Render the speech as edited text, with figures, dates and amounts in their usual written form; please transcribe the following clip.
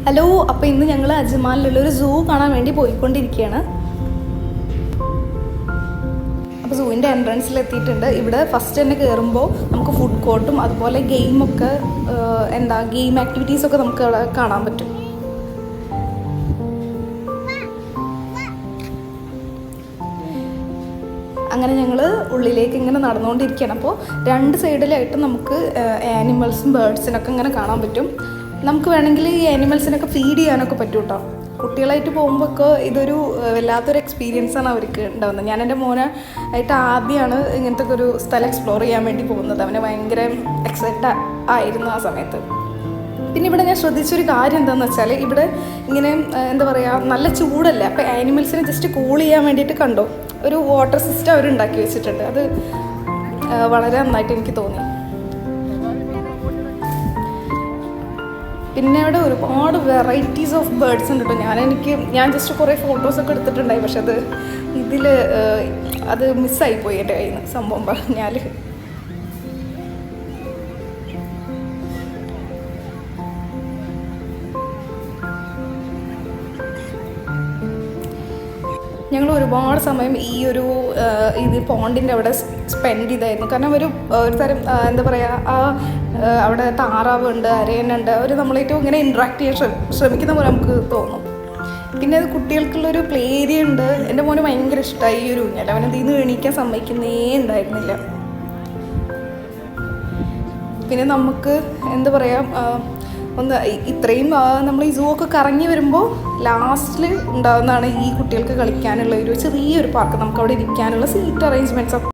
Hello, അപ്പോൾ ഇന്ന് ഞങ്ങൾ അജ്മാനിലുള്ളൊരു സൂ കാണാൻ വേണ്ടി പോയിക്കൊണ്ടിരിക്കുകയാണ്. അപ്പോൾ സൂവിൻ്റെ എൻട്രൻസിലെത്തിയിട്ടുണ്ട്. ഇവിടെ ഫസ്റ്റ് തന്നെ കയറുമ്പോൾ നമുക്ക് ഫുഡ് കോർട്ടും അതുപോലെ ഗെയിമൊക്കെ ഗെയിം ആക്ടിവിറ്റീസൊക്കെ നമുക്ക് അവിടെ കാണാൻ പറ്റും. അങ്ങനെ ഞങ്ങൾ ഉള്ളിലേക്ക് ഇങ്ങനെ നടന്നുകൊണ്ടിരിക്കുകയാണ്. അപ്പോൾ രണ്ട് സൈഡിലായിട്ട് നമുക്ക് ആനിമൽസും ബേർഡ്സിനൊക്കെ ഇങ്ങനെ കാണാൻ പറ്റും. നമുക്ക് വേണമെങ്കിൽ ഈ ആനിമൽസിനൊക്കെ ഫീഡ് ചെയ്യാനൊക്കെ പറ്റും കേട്ടോ. കുട്ടികളായിട്ട് പോകുമ്പോഴൊക്കെ ഇതൊരു വല്ലാത്തൊരു എക്സ്പീരിയൻസാണ് അവർക്ക് ഉണ്ടാകുന്നത്. ഞാൻ എൻ്റെ മോനെ ആയിട്ട് ആദ്യമാണ് ഇങ്ങനത്തെ ഒരു സ്ഥലം എക്സ്പ്ലോർ ചെയ്യാൻ വേണ്ടി പോകുന്നത്. അവന് ഭയങ്കര എക്സൈറ്റഡ് ആയിരുന്നു ആ സമയത്ത്. പിന്നെ ഇവിടെ ഞാൻ ശ്രദ്ധിച്ചൊരു കാര്യം എന്താണെന്ന് വെച്ചാൽ, ഇവിടെ ഇങ്ങനെ എന്താ പറയുക, നല്ല ചൂടല്ലേ. അപ്പോൾ ആനിമൽസിനെ ജസ്റ്റ് കൂൾ ചെയ്യാൻ വേണ്ടിയിട്ട് കണ്ടോ ഒരു വാട്ടർ സിസ്റ്റം അവർ ഉണ്ടാക്കി വെച്ചിട്ടുണ്ട്. അത് വളരെ നന്നായിട്ട് എനിക്ക് തോന്നി. പിന്നെ അവിടെ ഒരുപാട് വെറൈറ്റീസ് ഓഫ് ബേർഡ്സ് ഉണ്ട് കേട്ടോ. ഞാൻ ജസ്റ്റ് കുറേ ഫോട്ടോസൊക്കെ എടുത്തിട്ടുണ്ടായി, പക്ഷെ അത് മിസ്സായിപ്പോയി എൻ്റെ കയ്യിൽ നിന്ന് സംഭവം പറഞ്ഞാൽ. ഞങ്ങൾ ഒരുപാട് സമയം ഈ ഒരു പോണ്ടിൻ്റെ അവിടെ സ്പെൻഡ് ചെയ്തായിരുന്നു. കാരണം ഒരു തരം എന്താ പറയുക, അവിടെ താറാവുണ്ട്, അരയനുണ്ട്, അവർ നമ്മളായിട്ട് ഇങ്ങനെ ഇൻട്രാക്ട് ചെയ്യാൻ ശ്രമിക്കുന്ന പോലെ നമുക്ക് തോന്നും. പിന്നെ അത് കുട്ടികൾക്കുള്ളൊരു പ്ലേ ഏരിയ ഉണ്ട്. എൻ്റെ മോന് ഭയങ്കര ഇഷ്ടമായി ഈ ഒരു ഊഞ്ഞാൽ. അവൻ ഇതിൽ നിന്ന് എണീക്കാൻ സമ്മതിക്കുന്നേ ഉണ്ടായിരുന്നില്ല. പിന്നെ നമുക്ക് എന്താ പറയുക, ഇത്രയും നമ്മൾ ഈ സൂ ഒക്കെ കറങ്ങി വരുമ്പോൾ ലാസ്റ്റിൽ ഉണ്ടാകുന്നതാണ് ഈ കുട്ടികൾക്ക് കളിക്കാനുള്ള ഒരു ചെറിയൊരു പാർക്ക്. നമുക്ക് അവിടെ ഇരിക്കാനുള്ള സീറ്റ് അറേഞ്ച്മെൻറ്റ്സ് ഒക്കെ